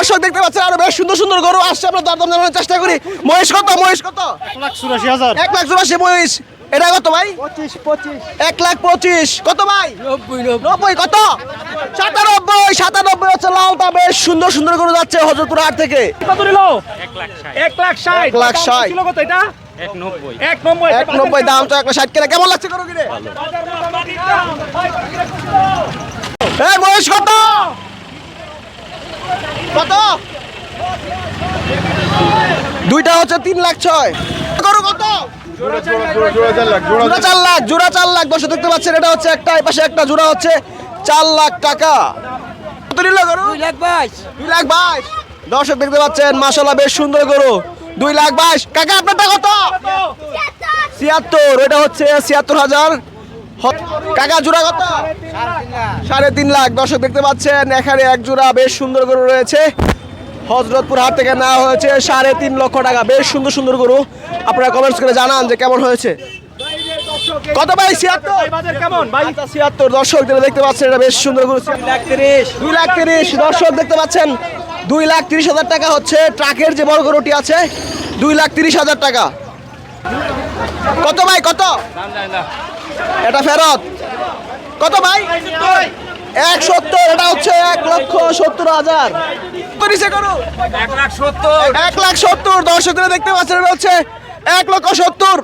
দর্শক দেখতে পাচ্ছেন আরো বেশ সুন্দর সুন্দর গরু আসছে, আমরা দরদাম জানানোর চেষ্টা করি। মহিষ কত? মহিষ কত? 1,84,000। 1,84,000 মহিষ। এটা কত ভাই? 1,25,000। কত ভাই? 90 কত? 97 হচ্ছে লালটা। বেশ সুন্দর সুন্দর গরু যাচ্ছে হযরতপুর হাট থেকে। কত নিল? 1,60,000। 1,60,000 ছিল কত এটা? 190। 1,90,000 দাম তো 1,60,000 কিনা। কেমন লাগছে গরু কিনে? এই মহিষ কত? কত? দুইটা হচ্ছে 3,06,000। গরু কত? জোড়া 4 লাখ। জোড়া 4 লাখ। দর্শক দেখতে পাচ্ছেন এটা হচ্ছে একটা, এই পাশে একটা জোড়া হচ্ছে 4 লাখ টাকা। কত নিল গরু? 2,22,000। দর্শক দেখতে পাচ্ছেন মাশাআল্লাহ বেশ সুন্দর গরু। 2,22,000। কাকা আপনারটা কত? 76। এটা হচ্ছে 76,000। কাকা জোড়া কত? 3.5 লাখ। দর্শক দেখতে পাচ্ছেন এখানে এক জোড়া বেশ সুন্দর গরু রয়েছে, হযরতপুর হাট থেকে নেওয়া হয়েছে 3.5 লক্ষ টাকা। বেশ সুন্দর সুন্দর গরু, আপনারা কমেন্টস করে জানান যে কেমন হয়েছে। কত ভাই? 76 বাজার কেমন ভাই? 76। দর্শক দেখতে পাচ্ছেন এটা বেশ সুন্দর গরু। 2,30,000। দর্শক দেখতে পাচ্ছেন 2,30,000 টাকা হচ্ছে ট্রাকের যে বড় গরুটি আছে, 2,30,000 টাকা। কত ভাই? কত? এটা ফেরত। কত ভাই? 170। এটা হচ্ছে 1,70,000। কত নিচে গরু? 1,70,000। 1,70,000। দর্শকরা দেখতে পাচ্ছেন এটা হচ্ছে 1,70,000।